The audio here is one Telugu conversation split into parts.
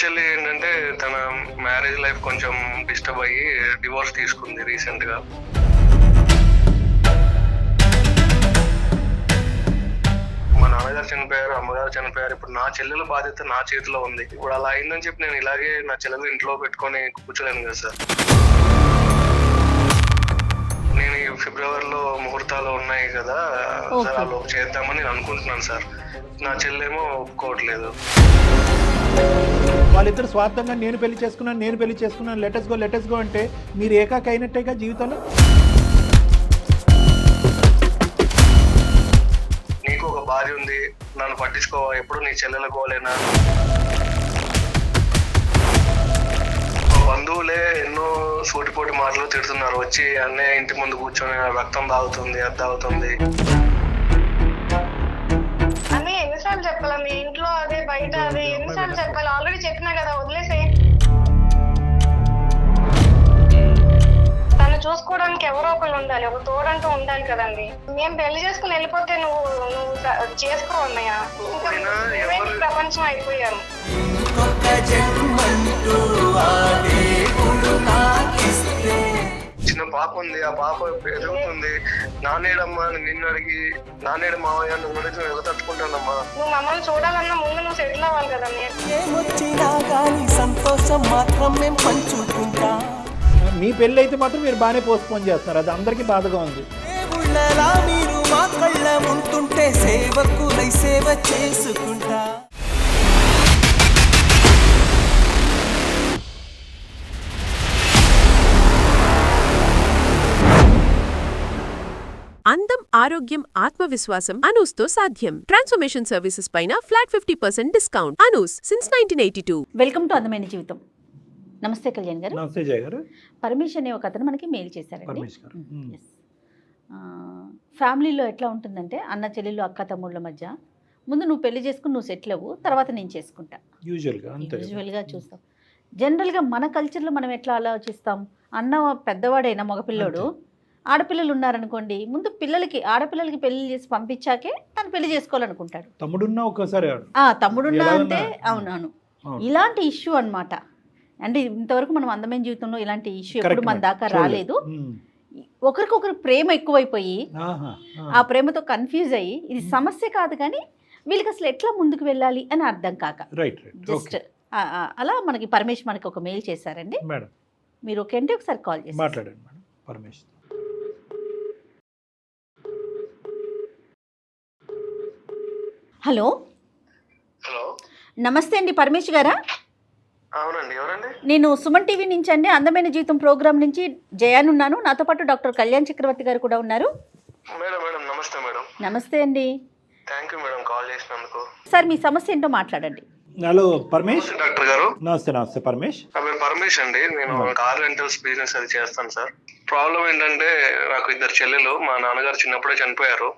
చెల్లి ఏంటంటే తన మ్యారేజ్ లైఫ్ కొంచెం డిస్టర్బ్ అయ్యి డివోర్స్ తీసుకుంది రీసెంట్ గా. మా నాన్నగారు చనిపోయారు, అమ్మగారు చనిపోయారు. ఇప్పుడు నా చెల్లెల బాధ్యత నా చేతిలో ఉంది. ఇప్పుడు అలా అయిందని చెప్పి నేను ఇలాగే నా చెల్లెలు ఇంట్లో పెట్టుకొని కూర్చోలేను కదా సార్. నేను ఈ ఫిబ్రవరిలో ముహూర్తాలు ఉన్నాయి కదా సార్, అలా చేద్దామని నేను అనుకుంటున్నాను సార్. నా చెల్లెమో ఒప్పుకోవట్లేదు. వాళ్ళిద్దరు స్వార్థంగా నేను పెళ్లి చేసుకున్నాను లెటెస్ గో అంటే మీరు ఏకాక అయినట్టేగా జీవితంలో. నీకు ఒక భార్య ఉంది, నన్ను పట్టించుకో, ఎప్పుడు నీ చెల్లెల గోలేనా? బంధువులే ఎన్నో సూటిపోటి మాటలు తిడుతున్నారు. వచ్చి అన్నయ్య ఇంటి ముందు కూర్చొని రక్తం తాగుతుంది, అది తాగుతుంది. ఎన్నిసార్లు చెప్పాలా? మీ ఇంట్లో అదే బయట అదే ఎన్నిసార్లు చెప్పాలి? ఆల్రెడీ చెప్పినా కదా, వదిలేసే. తను చూసుకోవడానికి ఎవరో ఒకళ్ళు ఉండాలి, ఒక తోడంటూ ఉండాలి కదండి. మేము పెళ్లి చేసుకుని వెళ్ళిపోతే నువ్వు చేసుకో అన్నయ్య. ఇంకా ప్రపంచం అయిపోయాను. చిన్న పాప ఉంది, ఆ పాప ఎదుగుతుంది. నానేడమ్మా నిన్ను అడిగి, నానేడు మావయ్య నువ్వు అడిగి ఎవరు తట్టుకుంటానమ్మా? నువ్వు మమ్మల్ని చూడాలన్నా ముందు నువ్వు సెటిల్ అవ్వాలి కదా. సంతోషం మాత్రం మేము పంచుకుంటా. మీ పెళ్ళి అయితే మాత్రం మీరు బాగానే పోస్ట్పోన్ చేస్తున్నారు, అది అందరికీ బాధగా ఉంది. మీరు మా కళ్ళ ఉంటుంటే సేవకులై సేవ చేసుకుంటా. అందం, ఆరోగ్యం, ఆత్మవిశ్వాసం అనూస్తో సాధ్యం. ట్రాన్స్ఫర్మేషన్ సర్వీసెస్ పైన flat 50% discount. Anoos since 1982. Welcome to అందమైన జీవితం. నమస్తే కళ్యాణ్ గారు. నమస్తే జయ గారు. పరమేష్ అనే ఒక అతను మనకి మెయిల్ చేశారండి. పరమేష్ గారు. ఫ్యామిలీలో ఎట్లా ఉంటుందంటే అన్న చెల్లెళ్ళు అక్క తమ్ముళ్ళ మధ్య ముందు నువ్వు పెళ్లి చేసుకుని నువ్వు సెటిల్ అవ్వు, తర్వాత నేను చేసుకుంటా. యూజువల్గా చూస్తాం. జనరల్గా మన కల్చర్లో మనం ఎట్లా ఆలోచిస్తాం, అన్న పెద్దవాడైనా మగపిల్లోడు, ఆడపిల్లలు ఉన్నారనుకోండి, ముందు ఆడపిల్లలకి పెళ్లి చేసి పంపించాకే తను పెళ్లి చేసుకోవాలనుకుంటాడు. తమ్ముడున్నా ఒకసారి తమ్ముడున్నా అంటే అవునవును, ఇలాంటి ఇష్యూ అన్నమాట. అంటే ఇంతవరకు మనం అందమైన జీవితంలో ఇలాంటి ఇష్యూ ఎప్పుడు మన దాకా రాలేదు. ఒకరికొకరు ప్రేమ ఎక్కువైపోయి ఆ ప్రేమతో కన్ఫ్యూజ్ అయ్యి ఇది సమస్య కాదు కానీ వీళ్ళకి అసలు ఎట్లా ముందుకు వెళ్ళాలి అని అర్థం కాక జస్ట్ అలా మనకి పరమేష్ మనకి ఒక మెయిల్ చేశారండి. మీరు ఓకే అంటే ఒకసారి కాల్ చేసి మాట్లాడండి మేడం. పరమేష్. హలో. హలో, నమస్తే అండి, పరమేష్ గారా? అవునండి, ఎవరండి? నేను సుమన్ టీవీ నుంచి అండి, అందమైన జీవితం ప్రోగ్రామ్ నుంచి జయానున్నాను. నాతో పాటు డాక్టర్ కళ్యాణ్ చక్రవర్తి గారు కూడా ఉన్నారు. మేడం నమస్తే మేడం. నమస్తే అండి. థ్యాంక్ యూ మేడం కాల్ చేసినందుకు. సార్ మీ సమస్య ఏంటో మాట్లాడండి. హలో పరమేష్. డాక్టర్ గారు నమస్తే పరమేష్. పరమేష్ అండి, నేను కార్ రెంటల్స్ బిజినెస్ అది చేస్తాను సార్. ప్రాబ్లం ఏంటంటే నాకు ఇద్దరు చెల్లెలు, మా నాన్నగారు చిన్నప్పుడే చనిపోయారు.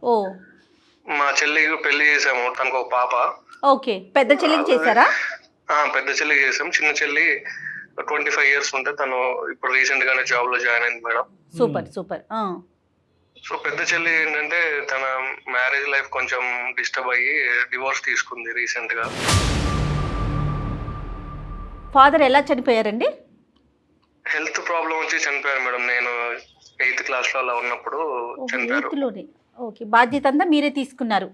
ఓ. మా చెల్లికి పెళ్లి చేసాము, తనకు ఒక పాప. ఓకే, పెద్ద చెల్లికి చేశారా? పెద్ద చెల్లికి చేసాం. చిన్న చెల్లి 25 years ఉంటే తను ఇప్పుడు రీసెంట్ గానే జాబ్ లో జాయిన్ అయింది మేడం. సూపర్. సో పెద్ద చెల్లి ఏంటంటే తన మ్యారేజ్ లైఫ్ కొంచెం డిస్టర్బ్ అయ్యి డివోర్స్ తీసుకుంది రీసెంట్ గా. ఫాదర్ ఎలా చనిపోయారండి? హెల్త్ ప్రాబ్లం వచ్చి చనిపోయారు మేడం. నేను 8th class లో అలా ఉన్నప్పుడు చనిపోయారు. ఓకే, బాధ్యత అంతా మీరే తీసుకున్నారు?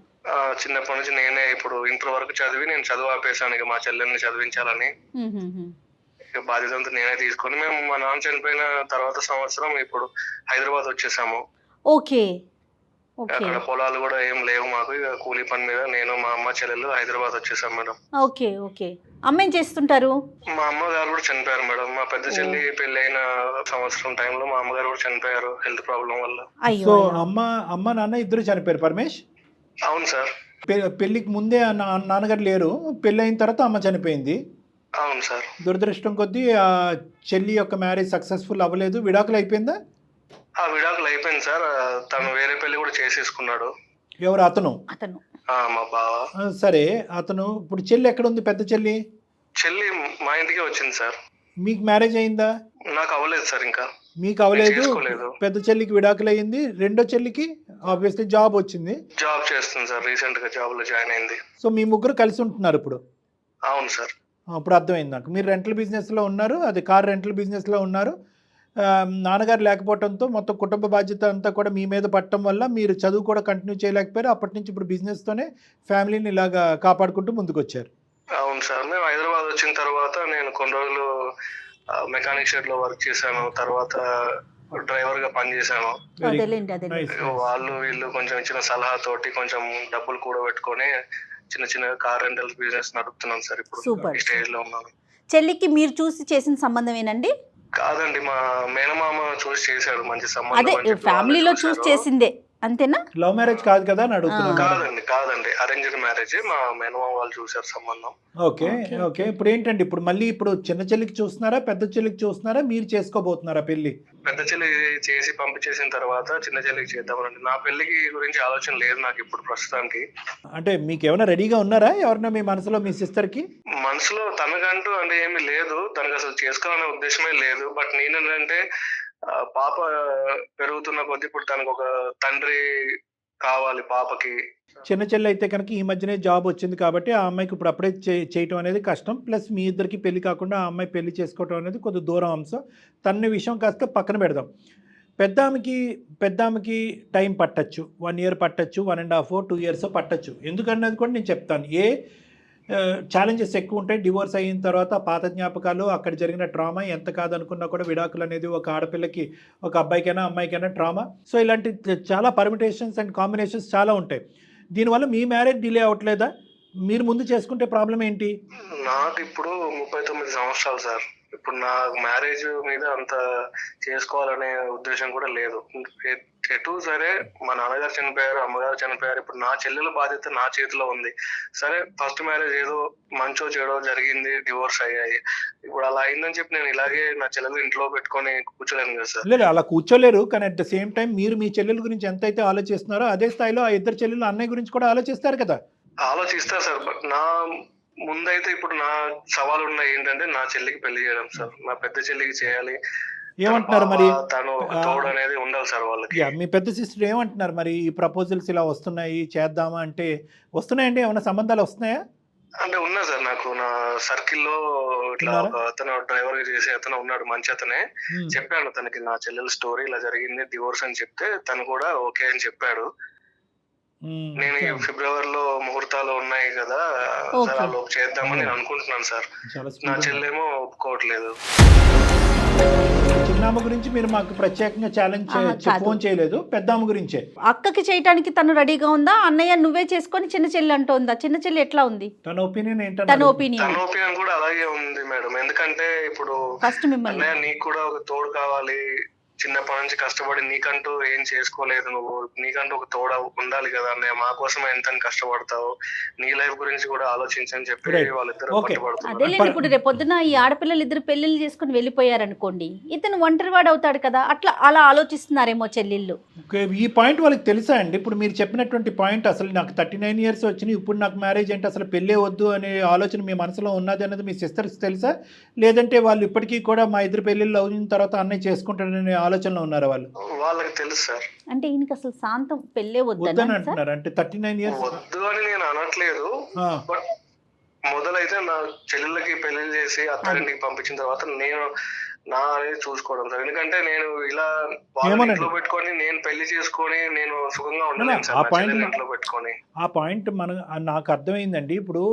చిన్నప్పటి నుంచి నేనే. ఇప్పుడు ఇంటర్ వరకు చదివి నేను చదువు ఆపేసాను, ఇక మా చెల్లెల్ని చదివించాలని. బాధ్యత అంతా నేనే తీసుకొని మేము మా నాన్న చనిపోయిన తర్వాత సంవత్సరం ఇప్పుడు హైదరాబాద్ వచ్చేసాము. ఓకే. అక్కడ పొలాలు కూడా ఏం లేవు మాకు, ఇక కూలీ పని మీద నేను మా అమ్మ చెల్లెలు హైదరాబాద్ వచ్చేసాం మేడం. ఓకే. అమ్మ ఏం చేస్తుంటారు? మా అమ్మగారు కూడా చనిపోయారు మేడం. మా పెద్ద చెల్లి పెళ్లి అయిన సంవత్సరం టైంలో మా అమ్మగారు కూడా చనిపోయారు హెల్త్ ప్రాబ్లం వల్ల. సో అమ్మ నాన్న ఇద్దరు చనిపోయారు పరమేష్? అవును సార్. పెళ్లికి ముందే నాన్నగారు లేరు, పెళ్లి అయిన తర్వాత అమ్మ చనిపోయింది. అవును సార్. దురదృష్టం కొద్దీ ఆ చెల్లి యొక్క మ్యారేజ్ సక్సెస్ఫుల్ అవ్వలేదు. విడాకులు అయిపోయిందా? విడాకులు అయిపోయింది సార్. తను వేరే పెళ్లి కూడా చేసేసుకున్నాడు. ఎవరు? అతను మా బావ. సరే, అతను ఇప్పుడు చెల్లి ఎక్కడ ఉంది? పెద్ద చెల్లి మా ఇంటికి వచ్చింది సార్. మీకు మ్యారేజ్ అయిందా? నాకు అవ్వలేదు సార్. ఇంకా మీకు అవ్వలేదు. పెద్ద చెల్లికి విడాకులు అయ్యింది. రెండో చెల్లికి ఆబ్వియస్లీ జాబ్ వచ్చింది. జాబ్ చేస్తుంది సార్, రీసెంట్ గా జాబ్ లో జాయిన్ అయింది. సో మీ ముగ్గురు కలిసి ఉంటున్నారు ఇప్పుడు? అవును సార్. ఇప్పుడు అర్థమైంది నాకు. మీరు రెంటల్ బిజినెస్లో ఉన్నారు, అది కార్ రెంటల్ బిజినెస్లో ఉన్నారు. నాన్నగారు లేకపోవడంతో మొత్తం కుటుంబ బాధ్యత అంతా కూడా మీ మీద పడటం వల్ల మీరు చదువు కూడా కంటిన్యూ చేయలేకపోయారు. అప్పటి నుంచి ఇప్పుడు బిజినెస్తోనే ఫ్యామిలీని ఇలాగా కాపాడుకుంటూ ముందుకు వచ్చారు. అవును సార్. మేము హైదరాబాద్ వచ్చిన తర్వాత నేను కొన్ని రోజులు మెకానిక్ షెడ్ లో వర్క్ చేశాను, తర్వాత డ్రైవర్ గా పనిచేశాను. అదేలేండి అదేలేండి. వాళ్ళు వీళ్ళు కొంచెం ఇచ్చిన సలహాతోటి కొంచెం డబ్బులు కూడబెట్టుకొని చిన్న చిన్న కార్ రెంటల్ బిజినెస్ నడుపుతున్నాం సార్. ఇప్పుడు సూపర్. ఈ స్టేజ్ లో ఉన్నాను. చెల్లికి మీరు చూసి చేసిన సంబంధమేనండి? కాదండి, మా మేనమామ చూసి చేశాడు మంచి అదే సంబంధం అని చెప్పి ఫ్యామిలీలో వాళ్ళు చూసి చూశారు. చేసిందే అంతేనా? లవ్ మ్యారేజ్ కాదు కదా అని అడుగుతున్నాను. కాదండి అరేంజ్డ్ మ్యారేజ్. మా మేనమామ వాళ్ళు చూశారు సంబంధం. Okay okay. ఇప్పుడు ఏంటండి, ఇప్పుడు మళ్ళీ ఇప్పుడు చిన్న చెల్లికి చూస్తున్నారా, పెద్ద చెల్లికి చూస్తున్నారా, మీరు చేసుకోబోతున్నారా పెళ్లి? పెద్ద చెల్లి చేసి పంపించేసిన తర్వాత చిన్న చెల్లికి చేద్దామనండి. నా పెళ్లికి గురించి ఆలోచన లేదు నాకు ఇప్పుడు ప్రస్తుతానికి. అంటే మీకు ఏమైనా రెడీగా ఉన్నారా ఎవరైనా మీ మనసులో, మీ సిస్టర్కి? మనసులో తనకంటూ అంటే ఏమీ లేదు, తనకు అసలు చేసుకోవాలనే ఉద్దేశమే లేదు. బట్ నేనేంటంటే పాప పెరుగుతున్న కొద్ది ఇప్పుడు తనకు ఒక తండ్రి కావాలి పాపకి. చిన్న చెల్లి అయితే కనుక ఈ మధ్యనే జాబ్ వచ్చింది కాబట్టి ఆ అమ్మాయికి ఇప్పుడు అప్పుడే చేయటం అనేది కష్టం. ప్లస్ మీ ఇద్దరికి పెళ్లి కాకుండా ఆ అమ్మాయి పెళ్లి చేసుకోవటం అనేది కొద్ది దూరం అంశం. తన విషయం కాస్త పక్కన పెడదాం. పెద్దామెకి టైం పట్టచ్చు, 1 year పట్టచ్చు, 1.5 2 years పట్టచ్చు. ఎందుకన్నది కూడా నేను చెప్తాను. ఛాలెంజెస్ ఎక్కువ ఉంటాయి. డివోర్స్ అయిన తర్వాత పాత జ్ఞాపకాలు, అక్కడ జరిగిన ట్రామా, ఎంత కాదనుకున్నా కూడా విడాకులు అనేది ఒక ఆడపిల్లకి, ఒక అబ్బాయికైనా అమ్మాయికైనా ట్రామా. సో ఇలాంటి చాలా పర్మిటేషన్స్ అండ్ కాంబినేషన్స్ చాలా ఉంటాయి. దీనివల్ల మీ మ్యారేజ్ డిలే అవ్వట్లేదా? మీరు ముందు చేసుకుంటే ప్రాబ్లం ఏంటి? నాకు ఇప్పుడు 39 సంవత్సరాలు సార్. ఇప్పుడు నాకు మ్యారేజ్ మీద అంత చేసుకోవాలనే ఉద్దేశం కూడా లేదు. ఎటు సరే మా నాన్నగారు చనిపోయారు, అమ్మగారు చనిపోయారు. ఇప్పుడు నా చెల్లెల బాధ్యత నా చేతిలో ఉంది. సరే ఫస్ట్ మ్యారేజ్ ఏదో మంచో చెడో జరిగింది, డివోర్స్ అయ్యాయి. ఇప్పుడు అలా అయిందని చెప్పి నేను ఇలాగే నా చెల్లెలు ఇంట్లో పెట్టుకొని కూర్చోలేను కదా సార్. లేదు, అలా కూర్చోలేరు. కానీ అట్ ద సేమ్ టైం మీరు మీ చెల్లెల గురించి ఎంతైతే ఆలోచిస్తున్నారో అదే స్థాయిలో ఆ ఇద్దరు చెల్లెలు అన్నయ్య గురించి కూడా ఆలోచిస్తారు కదా. ఆలోచిస్తా సార్. బట్ నా ముందైతే ఇప్పుడు నా సవాలు ఉన్నాయి ఏంటంటే నా చెల్లికి పెళ్లి చేయడం సార్. నా పెద్ద చెల్లికి చేయాలి. ఏమంటున్నారు మరి? తను ఒక తోడు అనేది ఉండాలి సార్ వాళ్ళకి. మీ పెద్ద సిస్టర్ ఏమంటున్నారు మరి? ఈ ప్రపోజల్స్ ఇలా వస్తున్నాయి, చేద్దామా అంటే వస్తున్నాయండి? ఏమైనా సంబంధాలు వస్తున్నాయా? అంటే ఉన్నా సార్, నాకు నా సర్కిల్లో ఇట్లా ఒక అతను డ్రైవర్ గా చేసే అతను ఉన్నాడు, మంచి అతనే. చెప్పాను తనకి నా చెల్లెల స్టోరీ ఇలా జరిగింది, డివోర్స్ అని చెప్తే తను కూడా ఓకే అని చెప్పాడు. నేను ఫిబ్రవరిలో ముహూర్తాలు ఉన్నాయి కదా సార్, అలా చేద్దామని నేను అనుకుంటున్నాను సార్. నా చెల్లెమో ఒప్పుకోవట్లేదు. చిన్నామ గురించి మీరు మాకు ప్రత్యేకంగా ఛాలెంజ్ ఫోన్ చేయలేదు, పెద్దామ గురించే. అక్కకి చేయడానికి తను రెడీగా ఉందా? అన్నయ్య నువ్వే చేసుకొని చిన్న చెల్లి అంటోందా? చిన్న చెల్లి ఎట్లా ఉంది? తన ఒపీనియన్ ఏంటంటే? తన ఒపీనియన్ కూడా అలాగే ఉంది మేడం. ఎందుకంటే ఇప్పుడు ఫస్ట్ మిమ్మల్ని అన్నయ్య నీకు కూడా ఒక తోడు కావాలి, చిన్నప్పటి నుంచి కష్టపడి నీకంటూ ఏం చేసుకోలేదు నువ్వు, నీకంటూ ఒక తోడ ఉండాలి కదా అన్నయ్య, మా కోసమే ఎంత కష్టపడతావు, నీ లైఫ్ గురించి కూడా ఆలోచించని చెప్పి వాళ్ళిద్దరు పట్టుబడుతున్నారు. అదేలేదు, ఇప్పుడు రేపొద్దున ఈ ఆడపిల్లలు ఇద్దరు పెళ్లిళ్ళు చేసుకుని వెళ్ళిపోయారనుకోండి, ఇతను ఒంటరివాడు అవుతాడు కదా, అలా ఆలోచిస్తున్నారేమో చెల్లెళ్ళు. ఈ పాయింట్ వాళ్ళకి తెలుసా అండి? ఇప్పుడు మీరు చెప్పినటువంటి పాయింట్, అసలు నాకు 39 years వచ్చినాయి, ఇప్పుడు నాకు మ్యారేజ్ ఏంటి, అసలు పెళ్ళే వద్దు అనే ఆలోచన మీ మనసులో ఉన్నది అనేది మీ సిస్టర్స్ తెలుసా? లేదంటే వాళ్ళు ఇప్పటికీ కూడా మా ఇద్దరు పెళ్ళిళ్ళు అయిన తర్వాత అన్నయ్య చేసుకుంటాడనే ఆలోచనలో ఉన్నారు వాళ్ళు? వాళ్ళకి తెలుసు సార్. అంటే ఈయనకి అసలు శాంతం పెళ్ళే వద్దని అంటున్నారు. అంటే 39 years వద్దు అని నేను అనట్లేదు. బట్ మొదలైతే నా చెల్లెళ్ళకి పెళ్లి చేసి అత్తారింటికి పంపించిన తర్వాత నేను నా అనేది చూసుకోవడం సార్. ఎందుకంటే నేను ఇలా ఇంట్లో పెట్టుకొని నేను పెళ్లి చేసుకొని నేను సుఖంగా ఉండలేను సార్ ఇంట్లో పెట్టుకొని. ఆ పాయింట్ నాకు అర్థమైందండి. ఇప్పుడు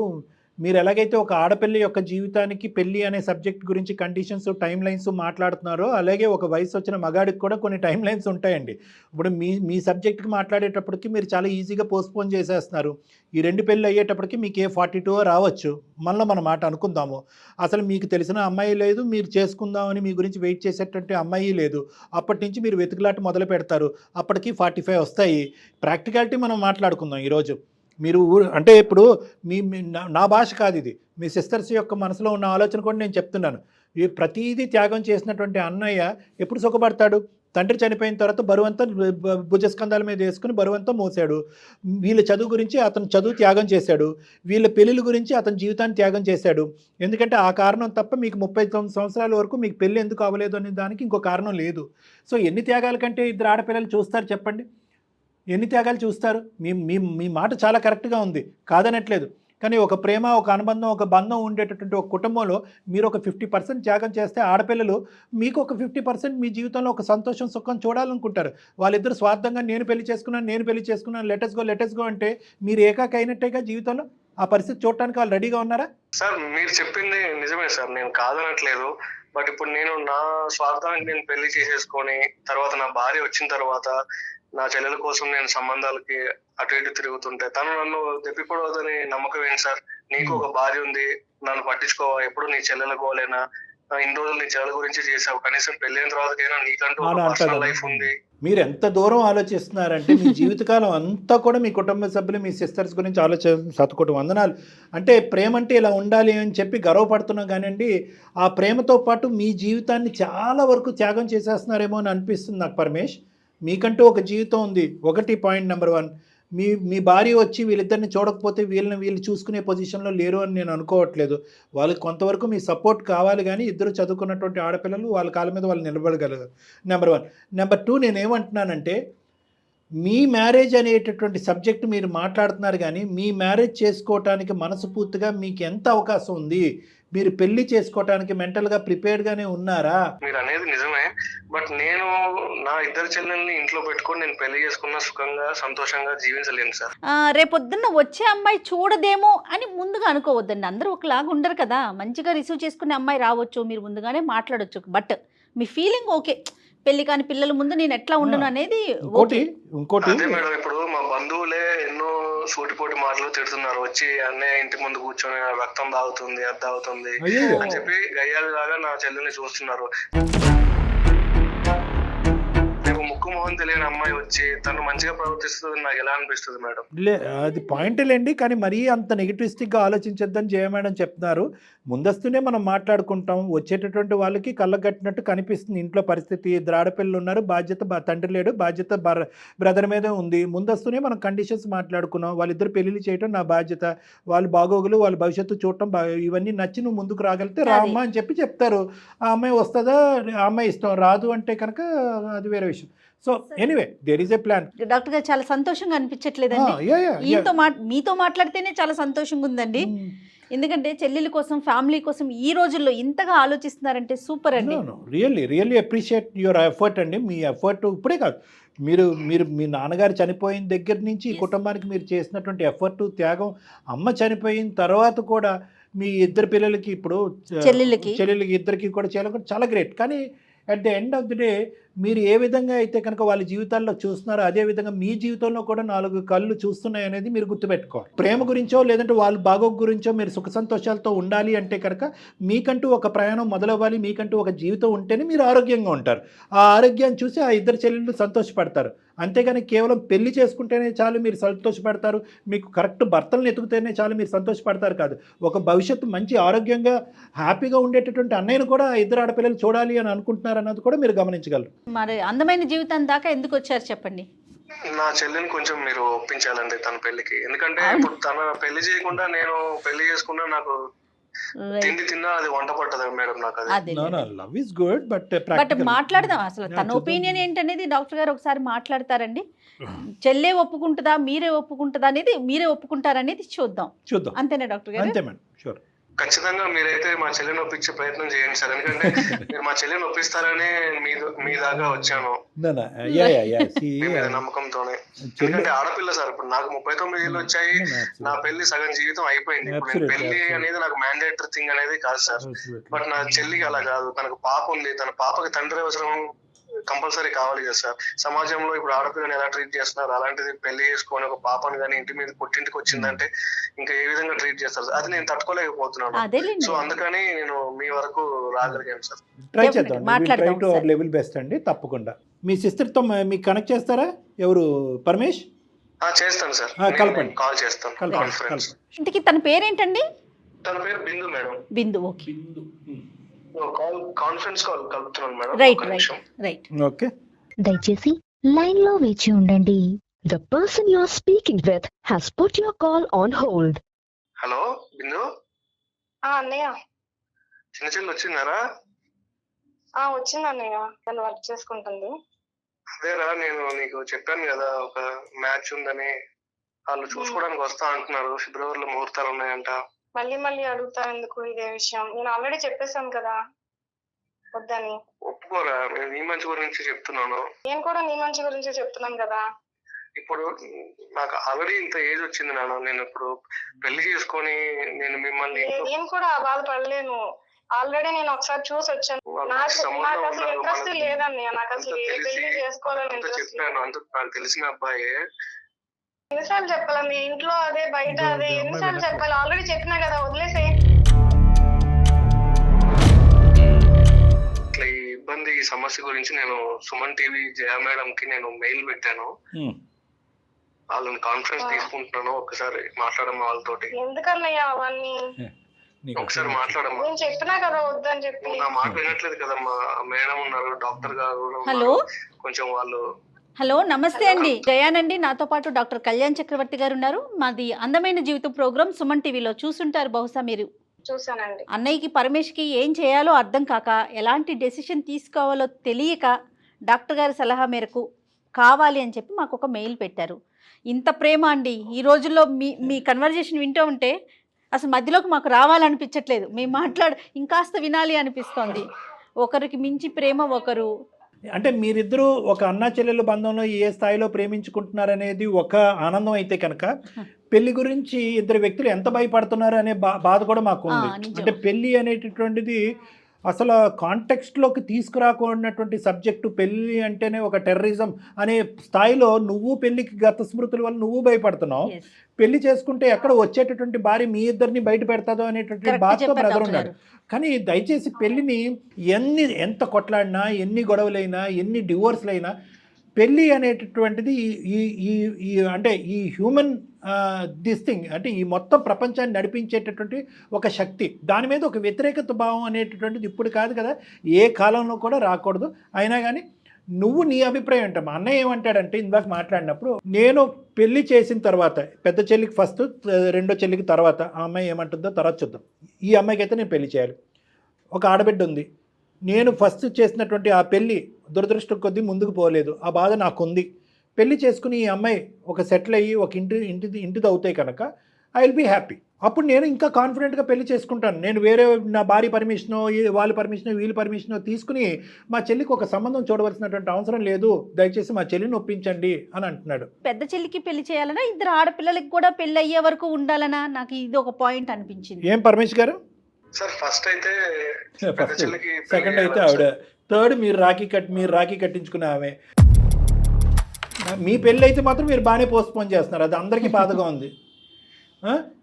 మీరు ఎలాగైతే ఒక ఆడపిల్ల యొక్క జీవితానికి పెళ్లి అనే సబ్జెక్ట్ గురించి కండిషన్స్, టైం లైన్స్ మాట్లాడుతున్నారో, అలాగే ఒక వయసు వచ్చిన మగాడికి కూడా కొన్ని టైం లైన్స్ ఉంటాయండి. ఇప్పుడు మీ సబ్జెక్ట్కి మాట్లాడేటప్పటికి మీరు చాలా ఈజీగా పోస్ట్పోన్ చేసేస్తున్నారు. ఈ 2 పెళ్ళి అయ్యేటప్పటికి మీకు 42 రావచ్చు. మనలో మన మాట అనుకుందాము. అసలు మీకు తెలిసిన అమ్మాయి లేదు, మీరు చేసుకుందామని మీ గురించి వెయిట్ చేసేటటువంటి అమ్మాయి లేదు. అప్పటి నుంచి మీరు వెతుకులాట మొదలు పెడతారు. అప్పటికి 45 వస్తాయి. ప్రాక్టికాలిటీ మనం మాట్లాడుకుందాం ఈరోజు. మీరు అంటే ఇప్పుడు నా భాష కాదు ఇది, మీ సిస్టర్స్ యొక్క మనసులో ఉన్న ఆలోచన కూడా నేను చెప్తున్నాను. ఈ ప్రతిదీ త్యాగం చేసినటువంటి అన్నయ్య ఎప్పుడు సుఖపడతాడు? తండ్రి చనిపోయిన తర్వాత బరువంతా భుజస్కంధాల మీద వేసుకుని బరువంతా మోసాడు. వీళ్ళ చదువు గురించి అతను చదువు త్యాగం చేశాడు, వీళ్ళ పెళ్ళిళ్ళ గురించి అతని జీవితాన్ని త్యాగం చేశాడు. ఎందుకంటే ఆ కారణం తప్ప మీకు 39 సంవత్సరాల వరకు మీకు పెళ్ళి ఎందుకు అవ్వలేదు అనే దానికి ఇంకో కారణం లేదు. సో ఎన్ని త్యాగాల కంటే ఇద్దరు ఆడపిల్లలు చూస్తారు చెప్పండి? ఎన్ని త్యాగాలు చూస్తారు? మీ మాట చాలా కరెక్ట్గా ఉంది, కాదనట్లేదు. కానీ ఒక ప్రేమ, ఒక అనుబంధం, ఒక బంధం ఉండేటటువంటి ఒక కుటుంబంలో మీరు ఒక 50% త్యాగం చేస్తే ఆడపిల్లలు మీకు ఒక 50% మీ జీవితంలో ఒక సంతోషం, సుఖం చూడాలనుకుంటారు. వాళ్ళిద్దరు స్వార్థంగా నేను పెళ్లి చేసుకున్నాను లెటెస్ గో అంటే మీరు ఏకాకి అయినట్టేగా జీవితంలో. ఆ పరిస్థితి చూడటానికి వాళ్ళు రెడీగా ఉన్నారా? సార్ మీరు చెప్పింది నిజమే సార్, నేను కాదనట్లేదు. బట్ ఇప్పుడు నేను నా స్వార్థానికి నేను పెళ్లి చేసేసుకొని తర్వాత నా భార్య వచ్చిన తర్వాత నా చెల్లెల కోసం నేను సంబంధాలకి అటు ఇటు తిరుగుతుంటే తను నన్ను తెప్పిపోవద్దని నమ్మకం ఏంటి సార్? నీకు ఒక భార్య ఉంది, నన్ను పట్టించుకోవా, ఎప్పుడు నీ చెల్లెల గోలేనా, ఇన్ని రోజులు నీ చెల్లెల గురించి చేసావు, కనీసం పెళ్ళైన తర్వాతకైనా నీకంటూ పర్సనల్ లైఫ్ ఉంది. మీరు ఎంత దూరం ఆలోచిస్తున్నారంటే మీ జీవితకాలం అంతా కూడా మీ కుటుంబ సభ్యులు, మీ సిస్టర్స్ గురించి సతకోటి వందనాలు. అంటే ప్రేమ అంటే ఇలా ఉండాలి అని చెప్పి గర్వపడుతున్నాం కానివ్వండి, ఆ ప్రేమతో పాటు మీ జీవితాన్ని చాలా వరకు త్యాగం చేసేస్తున్నారేమో అని అనిపిస్తుంది నాకు పరమేష్. మీకంటూ ఒక జీవితం ఉంది. ఒకటి పాయింట్ నెంబర్ 1, మీ భార్య వచ్చి వీళ్ళిద్దరిని చూడకపోతే వీళ్ళు చూసుకునే పొజిషన్లో లేరు అని నేను అనుకోవట్లేదు. వాళ్ళకి కొంతవరకు మీ సపోర్ట్ కావాలి, కానీ ఇద్దరు చదువుకున్నటువంటి ఆడపిల్లలు వాళ్ళ కాళ్ళ మీద వాళ్ళు నిలబడగలరు. నెంబర్ 1. నెంబర్ 2, నేనేమంటున్నానంటే మీ మ్యారేజ్ అనేటటువంటి సబ్జెక్ట్ మీరు మాట్లాడుతున్నారు, కానీ మీ మ్యారేజ్ చేసుకోవటానికి మనస్ఫూర్తిగా మీకు ఎంత అవకాశం ఉంది? మీరు పెళ్లి చేసుకోవటానికి మెంటల్గా ప్రిపేర్డ్గానే ఉన్నారా? మీరు అనేది నిజమే, బట్ నేను నా ఇద్దరు చెల్లెల్ని ఇంట్లో పెట్టుకొని నేను పెళ్లి చేసుకున్న సుఖంగా సంతోషంగా జీవించలేను సార్. రేపొద్దున్న వచ్చే అమ్మాయి చూడదేమో అని ముందుగా అనుకోవద్దండి. అందరూ ఒకలాగా ఉండరు కదా. మంచిగా రిసీవ్ చేసుకునే అమ్మాయి రావచ్చు, మీరు ముందుగానే మాట్లాడొచ్చు. బట్ మీ ఫీలింగ్ ఓకే, పెళ్లి కాని పిల్లల ముందు నేను ఎట్లా ఉండను అనేది ఇంకోటి. అదే మేడం, ఇప్పుడు మా బంధువులే ఎన్నో సూటిపోటి మాటలు తిడుతున్నారు. వచ్చి అన్నయ్య ఇంటి ముందు కూర్చొని రక్తం తాగుతుంది, అది తాగుతుంది అని చెప్పి గయ్యాలి లాగా నా చెల్లెల్ని చూస్తున్నారు. ముక్కు మొహం తెలియని అమ్మాయి వచ్చి తను మంచిగా ప్రవర్తిస్తుంది నాకు ఎలా అనిపిస్తుంది మేడం? అది పాయింట్లేండి, కానీ మరీ అంత నెగిటివిస్టిక్గా ఆలోచించొద్దని జయ మేడం చెప్తున్నారు. ముందస్తునే మనం మాట్లాడుకుంటాం. వచ్చేటటువంటి వాళ్ళకి కళ్ళగట్టినట్టు కనిపిస్తుంది ఇంట్లో పరిస్థితి. ఇద్దరు ఆడపిల్లలు ఉన్నారు, బాధ్యత తండ్రి లేడు, బాధ్యత బ్రదర్ మీదే ఉంది. ముందస్తునే మనం కండిషన్స్ మాట్లాడుకున్నాం. వాళ్ళిద్దరు పెళ్లిళ్ళు చేయడం నా బాధ్యత, వాళ్ళ బాగోగులు, వాళ్ళ భవిష్యత్తు చూడటం, ఇవన్నీ నచ్చి నువ్వు ముందుకు రాగలిగితే రా అమ్మా అని చెప్పి చెప్తారు. ఆ అమ్మాయి వస్తుందా, ఆ అమ్మాయి ఇష్టం, రాదు అంటే కనుక అది వేరే విషయం. So anyway there is a plan. Doctor గారు చాలా సంతోషంగా అనిపించట్లేదండి? మీతో మాట్లాడితేనే చాలా సంతోషంగా ఉందండి. ఎందుకంటే చెల్లెల కోసం, ఫ్యామిలీ కోసం ఈ రోజుల్లో ఇంతగా ఆలోచిస్తున్నారంటే సూపర్ అండి. రియల్లీ అప్రిషియేట్ యువర్ ఎఫర్ట్ అండి. మీ ఎఫర్ట్ ఇప్పుడే కాదు, మీరు మీ నాన్నగారు చనిపోయిన దగ్గర నుంచి ఈ కుటుంబానికి మీరు చేసినటువంటి ఎఫర్ట్, త్యాగం, అమ్మ చనిపోయిన తర్వాత కూడా మీ ఇద్దరు పిల్లలకి, ఇప్పుడు చెల్లెలకి ఇద్దరికి కూడా చేయడం చాలా గ్రేట్. కానీ at the end of the day మీరు ఏ విధంగా అయితే కనుక వాళ్ళ జీవితాల్లో చూస్తున్నారో అదే విధంగా మీ జీవితంలో కూడా 4 కళ్ళు చూస్తున్నాయి అనేది మీరు గుర్తుపెట్టుకోవాలి. ప్రేమ గురించో లేదంటే వాళ్ళ బాగోగు గురించో మీరు సుఖ సంతోషాలతో ఉండాలి అంటే కనుక మీకంటూ ఒక ప్రయాణం మొదలవ్వాలి, మీకంటూ ఒక జీవితం ఉంటేనే మీరు ఆరోగ్యంగా ఉంటారు. ఆ ఆరోగ్యాన్ని చూసి ఆ ఇద్దరు చెల్లెళ్ళు సంతోషపడతారు. అంతేగాని కేవలం పెళ్లి చేసుకుంటేనే చాలు మీరు సంతోషపడతారు, మీకు కరెక్ట్ భర్తలను ఎతుకుతేనే చాలు మీరు సంతోషపడతారు కాదు. ఒక భవిష్యత్తు మంచి ఆరోగ్యంగా హ్యాపీగా ఉండేటటువంటి అన్నయ్యను కూడా ఇద్దరు ఆడపిల్లలు చూడాలి అని అనుకుంటున్నారు అన్నది కూడా మీరు గమనించగలరు. మరి అందమైన జీవితం దాకా ఎందుకు వచ్చారు చెప్పండి? నా చెల్లిని కొంచెం మీరు ఒప్పించాలండి తన పెళ్లికి. ఎందుకంటే ఇప్పుడు తన పెళ్లి చేయకుండా నేను పెళ్లి చేసుకున్నా నాకు తిండి తిన్నా అది వంట పట్టదు మేడం. నాకు అది లవ్ ఇస్ గుడ్, బట్ మాట్లాడదాం. అసలు తన ఒపీనియన్ ఏంటనేది డాక్టర్ గారు ఒకసారి మాట్లాడతారండి. చెల్లె ఒప్పుకుంటుందా, మీరే ఒప్పుకుంటుందా అనేది, మీరే ఒప్పుకుంటారనేది చూద్దాం. అంతేనా డాక్టర్ గారు? అంతే మేడం, షూర్. ఖచ్చితంగా మీరైతే మా చెల్లిని ఒప్పించే ప్రయత్నం చేయండి సార్. ఎందుకంటే మీరు మా చెల్లిని ఒప్పిస్తారని మీ దాకా వచ్చాను మీ మీద నమ్మకంతోనే. ఎందుకంటే ఆడపిల్ల సార్, ఇప్పుడు నాకు 39 ఏళ్ళు వచ్చాయి, నా పెళ్లి సగం జీవితం అయిపోయింది. ఇప్పుడు పెళ్లి అనేది నాకు మ్యాండేటరీ థింగ్ అనేది కాదు సార్. బట్ నా చెల్లికి అలా కాదు, తనకు పాప ఉంది, తన పాపకి తండ్రి అవసరం కంపల్సరీ కావాలి కదా సార్. సమాజంలో ఇప్పుడు ఆడపిల్లని ఎలా ట్రీట్ చేస్తున్నారు, అలాంటిది పెళ్లి చేసుకొని ఒక పాపను కానీ ఇంటి మీద పుట్టింటికి వచ్చిందంటే ఇంకా ఏ విధంగా ట్రీట్ చేస్తారు సార్, అది నేను తట్టుకోలేకపోతున్నాను. సో అందుకని నేను మీ వరకు రాగలిగాను sir. Try to our level best అండి, తప్పకుండా. మీ సిస్టర్తో మీకు కనెక్ట్ చేస్తారా ఎవరు? పరమేష్ చేస్తాను సార్, కలపండి, కాల్ చేస్తాను. ఇంతకీ తన పేరేంటండి? తన పేరు Bindu madam. Bindu, okay. Conference call కలుపుతున్నాను మేడం. రైట్. ఓకే. దయచేసి లైన్ లో వేచి ఉండండి. The person you are speaking with has put your call on hold. Hello Bindu. అన్నయ్య, చిన్న చెల్లి వచ్చిందారా? వచ్చింది అన్నయ్య, తను వర్క్ చేసుకుంటుంది. అదేరా, నేను నీకు చెప్పాను కదా ఒక మ్యాచ్ ఉందని. వాళ్ళు చూసుకోవడానికి వస్తా అంటున్నారు. ఫిబ్రవరిలో ముహూర్తాలు ఉన్నాయంట. మళ్ళీ అడుగుతా ఎందుకు ఇదే విషయం? నేను ఆల్రెడీ చెప్పేశాను కదా వద్దని. ఒప్పుకోరా? నేను నీ మంచి గురించి చెప్తున్నాను. నేను కూడా నీ మంచి గురించే చెప్తున్నాను కదా. ఇప్పుడు నాకు ఆల్రెడీ ఇంత ఏజ్ వచ్చింది నాన్న. నేను ఇప్పుడు పెళ్లి చేసుకొని నేను మిమ్మల్ని నేను కూడా బాధపడలేను. ఆల్రెడీ నేను ఒకసారి చూసి వచ్చాను. నాకు అసలు ఇంట్రెస్ట్ లేదండి. నాకు అసలు ఏ పెళ్లి చేసుకోవాలని ఇంట్రెస్ట్ చెప్పాను. అందుకు నాకు తెలిసిన అబ్బాయే. ఎన్నిసార్లు చెప్పాలి? ఇంట్లో అదే బయట అదే ఎన్నిసార్లు చెప్పాలి? ఆల్రెడీ చెప్పినా కదా, వదిలేసే. ఇట్లా ఈ ఇబ్బంది ఈ సమస్య గురించి నేను సుమన్ టీవీ జయ మేడం కి నేను మెయిల్ పెట్టాను. వాళ్ళని కాన్ఫరెన్స్ తీసుకుంటున్నాను. ఒక్కసారి మాట్లాడమ్మా వాళ్ళతోటి. ఎందుకన్నయ్యా అవన్నీ? ఒకసారి మాట్లాడమ్మా. నేను చెప్పినా కదా వద్దని చెప్పి. నా మాట వినట్లేదు కదమ్మా. మేడం ఉన్నారు, డాక్టర్ గారు. హలో, కొంచెం వాళ్ళు. హలో, నమస్తే అండి. జయానండి, నాతో పాటు డాక్టర్ కళ్యాణ్ చక్రవర్తి గారు ఉన్నారు. మాది అందమైన జీవితం ప్రోగ్రామ్ సుమన్ టీవీలో చూసుంటారు బహుశా మీరు. చూసానండి. అన్నయ్యకి పరమేష్కి ఏం చేయాలో అర్థం కాక, ఎలాంటి డెసిషన్ తీసుకోవాలో తెలియక డాక్టర్ గారి సలహా మేరకు కావాలి అని చెప్పి మాకు ఒక మెయిల్ పెట్టారు. ఇంత ప్రేమ అండి ఈ రోజుల్లో. మీ కన్వర్జేషన్ వింటూ ఉంటే అసలు మధ్యలోకి మాకు రావాలనిపించట్లేదు. మేము ఇంకాస్త వినాలి అనిపిస్తోంది. ఒకరికి మించి ప్రేమ ఒకరు. అంటే మీరిద్దరూ ఒక అన్నా చెల్లెల బంధంలో ఏ స్థాయిలో ప్రేమించుకుంటున్నారనేది ఒక ఆనందం అయితే కనుక, పెళ్లి గురించి ఇద్దరు వ్యక్తులు ఎంత భయపడుతున్నారు అనే బాధ కూడా మాకు ఉంది. అంటే పెళ్లి అనేటటువంటిది అసలు కాంటెక్స్ట్లోకి తీసుకురాకున్నటువంటి సబ్జెక్టు. పెళ్ళి అంటేనే ఒక టెర్రరిజం అనే స్థాయిలో నువ్వు పెళ్లికి గత స్మృతుల వల్ల నువ్వు భయపడుతున్నావు. పెళ్లి చేసుకుంటే ఎక్కడ వచ్చేటటువంటి భార్య మీ ఇద్దరిని బయట పెడతాదో అనేటటువంటి బాధతో బ్రదర్ ఉన్నాడు. కానీ దయచేసి పెళ్ళిని ఎంత కొట్లాడినా, ఎన్ని గొడవలైనా, ఎన్ని డివోర్స్లైనా, పెళ్ళి అనేటటువంటిది అంటే ఈ హ్యూమన్ దిస్ థింగ్, అంటే ఈ మొత్తం ప్రపంచాన్ని నడిపించేటటువంటి ఒక శక్తి. దాని మీద ఒక వ్యతిరేకత భావం అనేటటువంటిది ఇప్పుడు కాదు కదా, ఏ కాలంలో కూడా రాకూడదు. అయినా కానీ నువ్వు నీ అభిప్రాయం అంటే, మా అన్నయ్య ఏమంటాడంటే ఇందాక మాట్లాడినప్పుడు, నేను పెళ్లి చేసిన తర్వాత పెద్ద చెల్లికి ఫస్ట్, రెండో చెల్లికి తర్వాత, ఆ అమ్మాయి ఏమంటుందో తర్వాత చూద్దాం. ఈ అమ్మాయికి అయితే నేను పెళ్లి చేయాలి. ఒక ఆడబిడ్డ ఉంది. నేను ఫస్ట్ చేసినటువంటి ఆ పెళ్ళి దురదృష్టం కొద్దీ ముందుకు పోలేదు. ఆ బాధ నాకుంది. పెళ్లి చేసుకుని ఈ అమ్మాయి ఒక సెటిల్ అయ్యి ఒక ఇంటిది అవుతాయి కనుక ఐ విల్ బీ హ్యాపీ. అప్పుడు నేను ఇంకా కాన్ఫిడెంట్గా పెళ్లి చేసుకుంటాను. నేను వేరే నా భార్య పర్మిషనో, వాళ్ళ పర్మిషనో, వీళ్ళ పర్మిషనో తీసుకుని మా చెల్లికి ఒక సంబంధం చూడవలసినటువంటి అవసరం లేదు, దయచేసి మా చెల్లిని ఒప్పించండి అని అంటున్నాడు. పెద్ద చెల్లికి పెళ్లి చేయాలన్నా, ఇద్దరు ఆడపిల్లలకి కూడా పెళ్లి అయ్యే వరకు ఉండాలనా? నాకు ఇది ఒక పాయింట్ అనిపించింది. ఏం పరమేష్ గారు? సార్ ఫస్ట్ అయితే సెకండ్ అయితే ఆవిడ, థర్డ్ మీరు రాఖీ కట్టించుకునే ఆమె. మీ పెళ్ళి అయితే మాత్రం మీరు బాగానే పోస్ట్పోన్ చేస్తున్నారు. అది అందరికీ బాధగా ఉంది.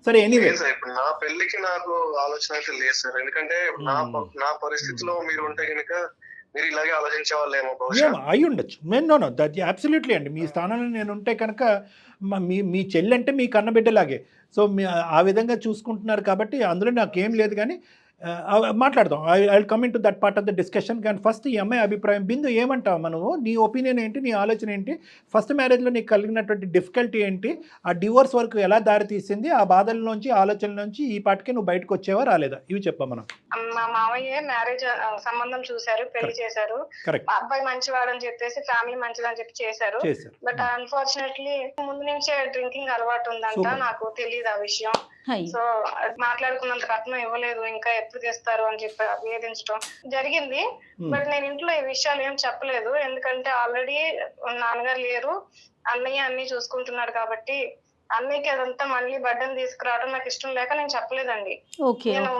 సరే, ఎనీవే ఇప్పుడు నా పెళ్లికి నాకు ఆలోచన అయితే లేదు సార్. ఎందుకంటే నా పరిస్థితిలో మీరు ఉంటే కనుక మీరు ఇలాగే ఆలోచించే వాళ్ళేమో అయి ఉండొచ్చు. నో దట్ అబ్సల్యూట్లీ అండి. మీ స్థానంలో నేను ఉంటే కనుక మీ చెల్లి అంటే మీ కన్నబిడ్డలాగే. సో ఆ విధంగా చూసుకుంటున్నారు కాబట్టి అందులో నాకేం లేదు. కానీ మాట్లాడదాం. I come in to that part of the discussion. కానీ ఫస్ట్ ఈ అమ్మాయి అభిప్రాయం. బిందు, ఏమంటావు మనము? నీ ఒపీనియన్ ఏంటి? నీ ఆలోచన ఏంటి? ఫస్ట్ మ్యారేజ్లో నీకు కలిగినటువంటి డిఫికల్టీ ఏంటి? ఆ డివోర్స్ వరకు ఎలా దారి తీసింది? ఆ బాధల్లోంచి, ఆలోచనలోంచి ఈ పాటికి నువ్వు బయటకు వచ్చేవా రాలేదా? ఇవి చెప్పా మనం. మా మావయ్య మ్యారేజ్ సంబంధం చూశారు, పెళ్లి చేశారు. అబ్బాయి మంచివాడని చెప్పేసి, ఫ్యామిలీ మంచిదని చెప్పి చేశారు. బట్ అన్ఫార్చునేట్లీ ముందు నుంచే డ్రింకింగ్ అలవాటు ఉందంట. నాకు తెలియదు ఆ విషయం. సో మాట్లాడుకున్నంత కట్నం ఇవ్వలేదు, ఇంకా ఎప్పుడు తెస్తారు అని చెప్పి వేధించడం జరిగింది. బట్ నేను ఇంట్లో ఈ విషయాలు ఏం చెప్పలేదు. ఎందుకంటే ఆల్రెడీ నాన్నగారు లేరు, అన్నయ్య అన్ని చూసుకుంటున్నాడు కాబట్టి అన్నయ్యకి అదంతా మళ్ళీ బడ్డను తీసుకురావడం నాకు ఇష్టం లేక నేను చెప్పలేదండి. నేను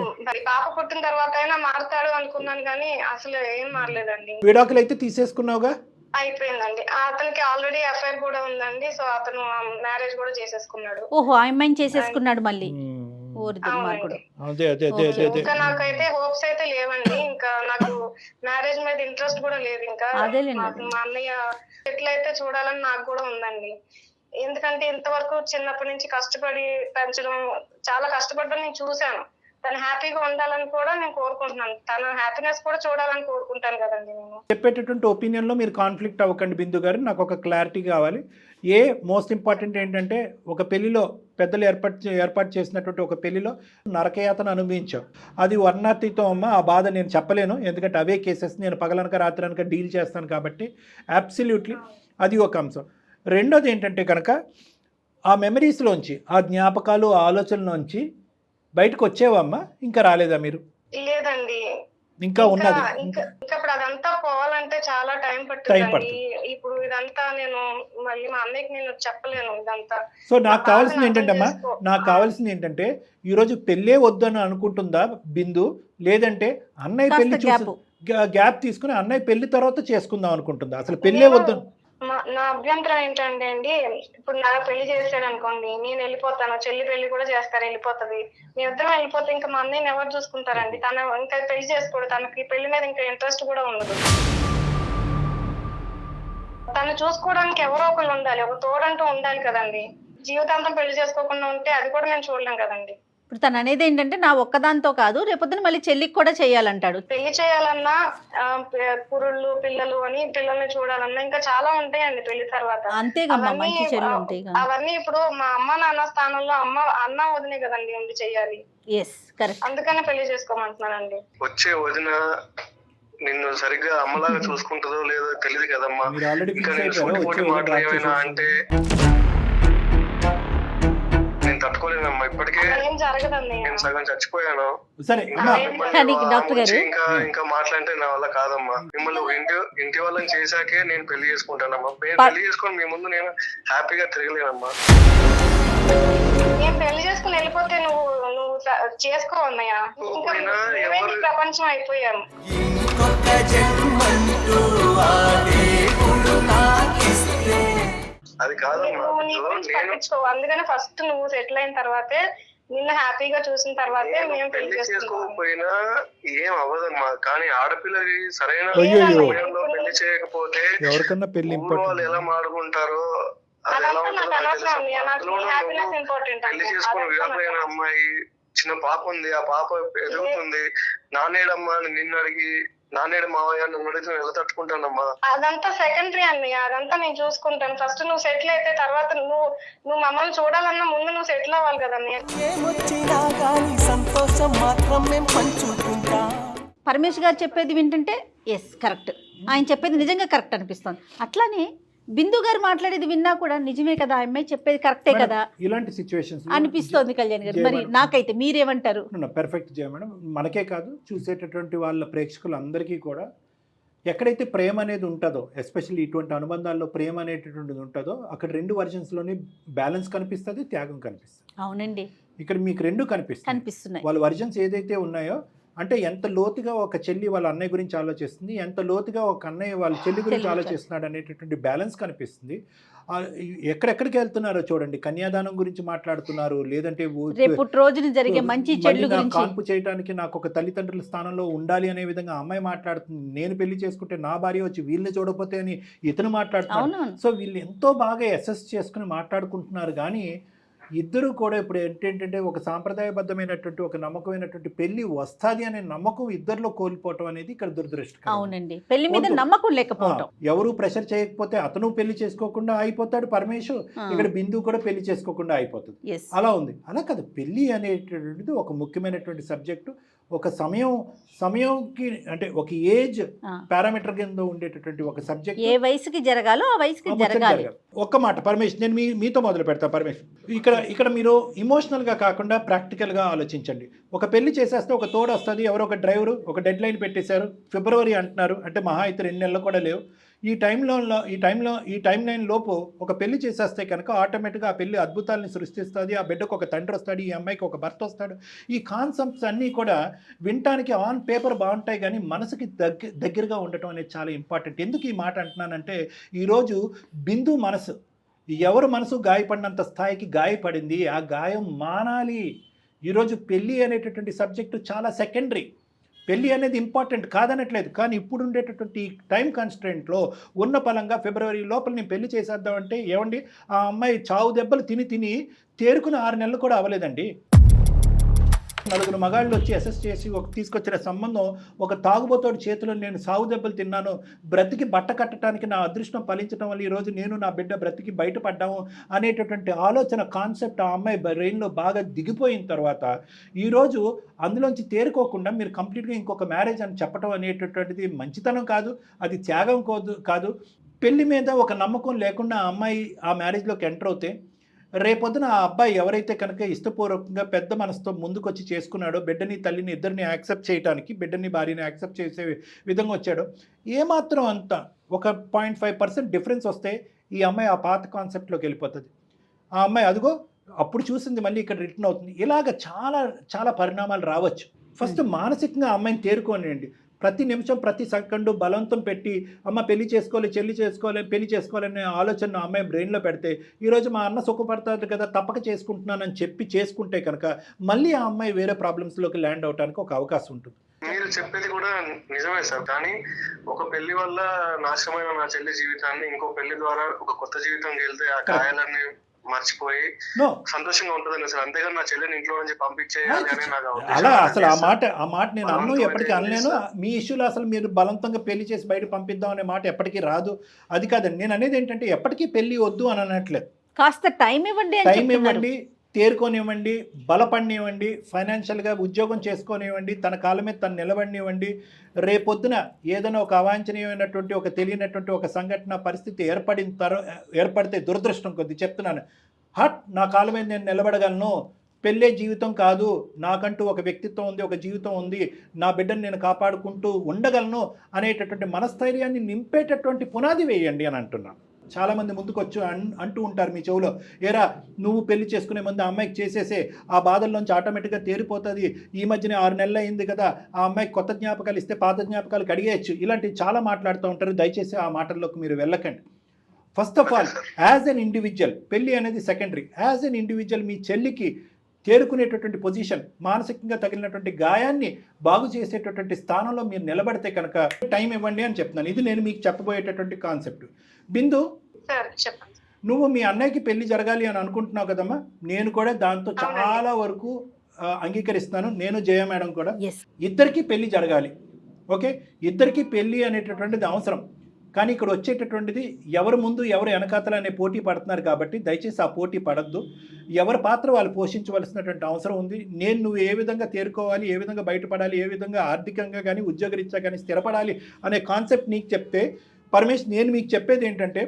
పాప పుట్టిన తర్వాత అయినా మారుతాడు అనుకున్నాను, కానీ అసలు ఏం మారలేదండి. విడాకులు అయితే తీసేసుకున్నావుగా? అయిపోయిందండి. అతనికి ఆల్రెడీ ఎఫ్ఐఆర్ కూడా ఉందండి. సో అతను మ్యారేజ్ కూడా చేసేసుకున్నాడు. ఓహో, అమ్మాయిని చేసేసుకున్నాడు మళ్ళీ. ఇంకా నాకైతే హోప్స్ అయితే లేవండి. ఇంకా నాకు మ్యారేజ్ మీద ఇంట్రెస్ట్ కూడా లేదు. ఇంకా మా అన్నయ్య ఎట్లయితే చూడాలని నాకు కూడా ఉందండి. ఎందుకంటే ఇంతవరకు చిన్నప్పటి నుంచి కష్టపడి పెంచడం, చాలా కష్టపడడం నేను చూశాను. తను హ్యాపీగా ఉండాలని కూడా నేను కోరుకుంటున్నాను. తన హ్యాపీనెస్ కూడా చూడాలని కోరుకుంటాను కదండి. నేను చెప్పేటటువంటి ఒపీనియన్లో మీరు కాన్ఫ్లిక్ట్ అవ్వకండి బిందు గారు. నాకు ఒక క్లారిటీ కావాలి. మోస్ట్ ఇంపార్టెంట్ ఏంటంటే, ఒక పెళ్లిలో పెద్దలు ఏర్పాటు చేసినటువంటి ఒక పెళ్లిలో నరకయాతన అనుభవించాం. అది వర్ణాతీతం అమ్మ. ఆ బాధ నేను చెప్పలేను, ఎందుకంటే అవే కేసెస్ నేను పగలనక రాత్రి అనక డీల్ చేస్తాను కాబట్టి. అబ్సల్యూట్లీ అది ఒక అంశం. రెండోది ఏంటంటే కనుక, ఆ మెమరీస్లోంచి, ఆ జ్ఞాపకాలు, ఆ ఆలోచనలోంచి బయటకు వచ్చేవమ్మా? ఇంకా రాలేదా మీరు? లేదండి, ఇంకా ఉన్నది. ఇంకా ఇప్పుడు అదంతా పోవాలంటే చాలా టైం పడుతుంది. ఇప్పుడు ఇదంతా నేను మళ్ళీ మా అన్నయ్యకి నేను చెప్పలేను ఇదంతా. సో నాకు కావాల్సింది ఏంటంటే అమ్మా, నాకు కావాల్సింది ఏంటంటే ఈరోజు పెళ్ళే వద్దని అనుకుంటుందా బిందు, లేదంటే అన్నయ్య పెళ్లి చూసి గ్యాప్ తీసుకుని అన్నయ్య పెళ్లి తర్వాత చేసుకుందాం అనుకుంటుందా? అసలు పెళ్ళే వద్దని. నా అభ్యంతరం ఏంటంటే అండి, ఇప్పుడు నాకు పెళ్లి చేస్తాడు అనుకోండి, నేను వెళ్ళిపోతాను, చెల్లి పెళ్లి కూడా చేస్తారు, వెళ్ళిపోతుంది. మీ ఇద్దరం వెళ్ళిపోతే ఇంకా మా అన్నయ్యని ఎవరు చూసుకుంటారండి? తను ఇంకా పెళ్లి చేసుకోడు, తనకి పెళ్లి మీద ఇంకా ఇంట్రెస్ట్ కూడా ఉండదు. తను చూసుకోవడానికి ఎవరో ఒకళ్ళు ఉండాలి, ఒక తోడంటూ ఉండాలి కదండి. జీవితాంతం పెళ్లి చేసుకోకుండా ఉంటే అది కూడా నేను చూడలేం కదండి. ఇప్పుడు తను అనేది ఏంటంటే నా ఒక్కదాంతో కాదు, రేపొద్దున మళ్ళీ చెల్లికి కూడా చేయాలంటాడు. పెళ్లి చేయాలన్నా పురుళ్ళు పిల్లలు అని పిల్లల్ని చూడాలన్నా ఇంకా చాలా ఉంటాయండి పెళ్లి తర్వాత. అంతేగా మంచి చెల్లి ఉంటాయి. అవన్నీ ఇప్పుడు మా అమ్మ నాన్న స్థానంలో అన్న వదినే కదండి ఉండి చెయ్యాలి. అందుకనే పెళ్లి చేసుకోమంటున్నానండి. వచ్చే వదిన నిన్ను సరిగ్గా అమ్మలాగా చూసుకుంటుందో లేదో తెలియదు కదమ్మా. ఇంకా నేను సూటిపోటి మాటలు ఏమైనా అంటే నేను తట్టుకోలేనమ్మా. ఇప్పటికే నేను సగం చచ్చిపోయాను. ఇంకా మాట్లాడితే నా వల్ల కాదమ్మా. మిమ్మల్ని ఇంటి వాళ్ళని చేశాకే నేను పెళ్లి చేసుకుంటానమ్మా. పెళ్లి చేసుకొని మీ ముందు నేను హ్యాపీగా తిరగలేనమ్మా. నేను పెళ్లి చేసుకుని వెళ్ళిపోతే నువ్వు చేసుకో అన్నయ్య. ప్రపంచం అయిపోయాము. అది కాదమ్మా, అందుకని ఫస్ట్ నువ్వు సెటిల్ అయిన తర్వాతే, నిన్ను హ్యాపీగా చూసిన తర్వాతే మేము పెళ్లి చేసుకోకపోయినా ఏం అవ్వదమ్మా. కానీ ఆడపిల్లకి సరైన సమయంలో పెళ్లి చేయకపోతే వాళ్ళు ఎలా మాడుకుంటారో పెళ్లి చేసుకుని వివాహమైన అమ్మాయి చిన్న పాప ఉంది, ఆ పాప ఎదుగుతుంది. నానేడమ్మా నిన్ను అడిగి, నానేడు మావయ్య నన్ను అడిగితే ఎలా తట్టుకుంటానమ్మా? అదంతా సెకండరీ అన్నయ్య, అదంతా నేను చూసుకుంటాను. ఫస్ట్ నువ్వు సెటిల్ అయితే తర్వాత నువ్వు మమ్మల్ని చూడాలన్నా ముందు నువ్వు సెటిల్ అవ్వాలి కదా. పరమేష్ గారు చెప్పేది వింటుంటే ఎస్ కరెక్ట్, ఆయన చెప్పేది నిజంగా కరెక్ట్ అనిపిస్తుంది. అట్లానే బిందు గారు మాట్లాడేది విన్నా కూడా నిజమే కదా, అమ్మాయి చెప్పేది కరెక్టే కదా ఇలాంటి సిచ్యువేషన్స్ అనిపిస్తోంది కళ్యాణ్ గారు. మరి నాకైతే మీరేమంటారు? పర్ఫెక్ట్ జయ మేడం. మనకే కాదు, చూసేటటువంటి వాళ్ళ ప్రేక్షకులందరికీ కూడా ఎక్కడైతే ప్రేమ అనేది ఉంటుందో, ఎస్పెషల్లీ ఇటువంటి అనుబంధాల్లో ప్రేమ అనేటటువంటిది ఉంటుందో, అక్కడ రెండు వర్జన్స్లోనే బ్యాలెన్స్ కనిపిస్తుంది, త్యాగం కనిపిస్తుంది. అవునండి, ఇక్కడ మీకు రెండు కనిపిస్తున్నాయి. వాళ్ళ వర్జన్స్ ఏదైతే ఉన్నాయో, అంటే ఎంత లోతుగా ఒక చెల్లి వాళ్ళ అన్నయ్య గురించి ఆలోచిస్తుంది, ఎంత లోతుగా ఒక అన్నయ్య వాళ్ళ చెల్లి గురించి ఆలోచిస్తున్నాడు అనేటటువంటి బ్యాలెన్స్ కనిపిస్తుంది. ఎక్కడెక్కడికి వెళ్తున్నారో చూడండి. కన్యాదానం గురించి మాట్లాడుతున్నారు, లేదంటే జరిగే మంచి చెడు గురించి, కాన్పు చేయడానికి నాకు ఒక తల్లిదండ్రుల స్థానంలో ఉండాలి అనే విధంగా అమ్మాయి మాట్లాడుతుంది. నేను పెళ్లి చేసుకుంటే నా భార్య వచ్చి వీళ్ళని చూడకపోతే అని ఇతను మాట్లాడుతున్నాడు. సో వీళ్ళు ఎంతో బాగా అసెస్ చేసుకుని మాట్లాడుకుంటున్నారు. కానీ ఇద్దరు కూడా ఇప్పుడు ఏంటంటే ఒక సాంప్రదాయబద్ధమైనటువంటి ఒక నమ్మకమైనటువంటి పెళ్లి వస్తుంది అనే నమ్మకం ఇద్దరిలో కోల్పోవటం అనేది ఇక్కడ దురదృష్టకరం. అవునండి, పెళ్లి మీద నమ్మకం లేకపోవడం. ఎవరు ప్రెషర్ చేయకపోతే అతను పెళ్లి చేసుకోకుండా అయిపోతాడు పరమేశ్, ఇక్కడ బిందు కూడా పెళ్లి చేసుకోకుండా అయిపోతుంది. అలా ఉంది. అలా కాదు, పెళ్లి అనేటటువంటిది ఒక ముఖ్యమైనటువంటి సబ్జెక్టు. ఒక సమయంకి అంటే ఒక ఏజ్ పారామీటర్ కింద ఉండేటటువంటి ఒక సబ్జెక్ట్. ఏ వయసుకి జరగాలో ఆ వయసుకి జరగాలి. ఒక్క మాట పరమేష్, నేను మీతో మొదలు పెడతా. పరమేష్, ఇక్కడ మీరు ఇమోషనల్గా కాకుండా ప్రాక్టికల్గా ఆలోచించండి. ఒక పెళ్లి చేసేస్తే ఒక తోడు వస్తుంది, ఎవరో ఒక డ్రైవరు ఒక డెడ్ లైన్ పెట్టేశారు, ఫిబ్రవరి అంటున్నారు, అంటే మహా అయితే 2 నెలలు కూడా లేవు. ఈ టైం లైన్ లోపు ఒక పెళ్లి చేసేస్తే కనుక ఆటోమేటిక్గా ఆ పెళ్లి అద్భుతాలని సృష్టిస్తుంది. ఆ బిడ్డకు ఒక తండ్రి వస్తాడు, ఈ అమ్మాయికి ఒక భర్త వస్తాడు. ఈ కాన్సెప్ట్స్ అన్నీ కూడా వినటానికి ఆన్ పేపర్ బాగుంటాయి, కానీ మనసుకి దగ్గరగా ఉండటం అనేది చాలా ఇంపార్టెంట్. ఎందుకు ఈ మాట అంటున్నానంటే, ఈరోజు బిందు మనసు, ఎవరు మనసు గాయపడినంత స్థాయికి గాయపడింది, ఆ గాయం మానాలి. ఈరోజు పెళ్ళి అనేటటువంటి సబ్జెక్టు చాలా సెకండరీ. పెళ్ళి అనేది ఇంపార్టెంట్ కాదనట్లేదు, కానీ ఇప్పుడు ఉండేటటువంటి టైం కన్స్ట్రెంట్లో ఉన్న పలంగా ఫిబ్రవరి లోపల నేను పెళ్లి చేసేద్దామంటే ఏమండి, ఆ అమ్మాయి చావు దెబ్బలు తిని తేరుకుని 6 నెలలు కూడా అవ్వలేదండి. 4 మగాళ్ళు వచ్చి అసెస్ చేసి తీసుకొచ్చిన సంబంధం ఒక తాగుబోతోడి చేతిలో నేను సాగు దెబ్బలు తిన్నాను, బ్రతికి బట్ట కట్టడానికి నా అదృష్టం ఫలించడం వల్ల ఈరోజు నేను నా బిడ్డ బ్రతికి బయటపడ్డాము అనేటటువంటి ఆలోచన కాన్సెప్ట్ ఆ అమ్మాయి బ్రెయిన్లో బాగా దిగిపోయిన తర్వాత ఈరోజు అందులోంచి తేరుకోకుండా మీరు కంప్లీట్గా ఇంకొక మ్యారేజ్ అని చెప్పడం అనేటటువంటిది మంచితనం కాదు, అది త్యాగం కాదు. పెళ్లి మీద ఒక నమ్మకం లేకుండా ఆ అమ్మాయి ఆ మ్యారేజ్లోకి ఎంటర్ అవుతే రేపొద్దున ఆ అబ్బాయి ఎవరైతే కనుక ఇష్టపూర్వకంగా పెద్ద మనసుతో ముందుకొచ్చి చేసుకున్నాడో, బిడ్డని తల్లిని ఇద్దరిని యాక్సెప్ట్ చేయడానికి, బిడ్డని భార్యని యాక్సెప్ట్ చేసే విధంగా వచ్చాడో, ఏమాత్రం అంత ఒక 0.5% డిఫరెన్స్ వస్తే ఈ అమ్మాయి ఆ పాత కాన్సెప్ట్లోకి వెళ్ళిపోతుంది. ఆ అమ్మాయి అదిగో అప్పుడు చూసింది మళ్ళీ ఇక్కడ రిటర్న్ అవుతుంది. ఇలాగ చాలా చాలా పరిణామాలు రావచ్చు. ఫస్ట్ మానసికంగా ఆ అమ్మాయిని తేరుకోనియండి. ప్రతి నిమిషం ప్రతి సెకండు బలవంతం పెట్టి అమ్మ పెళ్లి చేసుకోవాలి, పెళ్లి చేసుకోవాలనే ఆలోచన అమ్మాయి బ్రెయిన్లో పెడితే, ఈరోజు మా అన్న సుఖపడతాడు కదా తప్పక చేసుకుంటున్నానని చెప్పి చేసుకుంటే కనుక మళ్ళీ ఆ అమ్మాయి వేరే ప్రాబ్లమ్స్లోకి ల్యాండ్ అవడానికి ఒక అవకాశం ఉంటుంది. మీరు చెప్పేది కూడా నిజమే సార్. కానీ ఒక పెళ్లి వల్ల నాశనమైన నా చెల్లి జీవితాన్ని ఇంకో పెళ్లి ద్వారా ఒక కొత్త జీవితం వెళ్తే ఆ గాయాలన్నీ మర్చిపోయి సంతోషంగా ఉంటుందండి సార్. అంతేగాని నా చెల్లిని ఇంట్లో నుంచి పంపించేయాలి అని నాకు అలా అసలు ఆ మాట నేను అన్ను ఎప్పటికీ అనలేను. మీ ఇష్యూలో అసలు మీరు బలవంతంగా పెళ్లి చేసి బయట పంపిద్దాం అనే మాట ఎప్పటికీ రాదు. అది కాదండి నేను అనేది. ఏంటంటే ఎప్పటికీ పెళ్లి వద్దు అని అనట్లేదు. కాస్త టైం ఇవ్వండి, తేరుకోనివ్వండి, బలపడినివ్వండి, ఫైనాన్షియల్గా ఉద్యోగం చేసుకోనివ్వండి, తన కాళ్ళ మీద తను నిలబడినివ్వండి. రేపొద్దున ఏదైనా ఒక అవాంఛనీయమైనటువంటి ఒక తెలియనటువంటి ఒక సంఘటన పరిస్థితి ఏర్పడితే దురదృష్టం కొద్ది చెప్తున్నాను, నా కాళ్ళ మీద నేను నిలబడగలను, పెళ్ళే జీవితం కాదు, నాకంటూ ఒక వ్యక్తిత్వం ఉంది, ఒక జీవితం ఉంది, నా బిడ్డను నేను కాపాడుకుంటూ ఉండగలను అనేటటువంటి మనస్థైర్యాన్ని నింపేటటువంటి పునాది వేయండి అని అంటున్నాను. చాలామంది ముందుకొచ్చు అంటూ ఉంటారు మీ చెవులో, ఏరా నువ్వు పెళ్లి చేసుకునే ముందు ఆ అమ్మాయికి చేసేసే, ఆ బాధల్లోంచి ఆటోమేటిక్గా తేరిపోతుంది, ఈ మధ్యనే 6 నెలలు అయింది కదా, ఆ అమ్మాయికి కొత్త జ్ఞాపకాలు ఇస్తే పాత జ్ఞాపకాలు కడిగేయచ్చు, ఇలాంటివి చాలా మాట్లాడుతూ ఉంటారు. దయచేసి ఆ మాటల్లోకి మీరు వెళ్ళకండి. First of all as an individual, పెళ్ళి అనేది సెకండరీ. యాజ్ ఎన్ ఇండివిజువల్ మీ చెల్లికి తేరుకునేటటువంటి పొజిషన్, మానసికంగా తగిలినటువంటి గాయాన్ని బాగు చేసేటటువంటి స్థానంలో మీరు నిలబడితే కనుక టైం ఇవ్వండి అని చెప్తున్నాను. ఇది నేను మీకు చెప్పబోయేటటువంటి కాన్సెప్ట్. బిందు, నువ్వు మీ అన్నయ్యకి పెళ్లి జరగాలి అని అనుకుంటున్నావు కదమ్మా, నేను కూడా దాంతో చాలా వరకు అంగీకరిస్తాను. నేను జయ మేడం కూడా ఇద్దరికి పెళ్లి జరగాలి. ఓకే, ఇద్దరికి పెళ్లి అనేటటువంటిది అవసరం. కానీ ఇక్కడ వచ్చేటటువంటిది ఎవరు ముందు ఎవరు వెనకాతలు అనే పోటీ పడుతున్నారు కాబట్టి దయచేసి ఆ పోటీ పడద్దు. ఎవరి పాత్ర వాళ్ళు పోషించవలసినటువంటి అవసరం ఉంది. నువ్వు ఏ విధంగా తేరుకోవాలి, ఏ విధంగా బయటపడాలి, ఏ విధంగా ఆర్థికంగా కానీ ఉద్యోగరీత్యా కానీ స్థిరపడాలి అనే కాన్సెప్ట్ నీకు చెప్తే, పరమేష్ నేను మీకు చెప్పేది ఏంటంటే,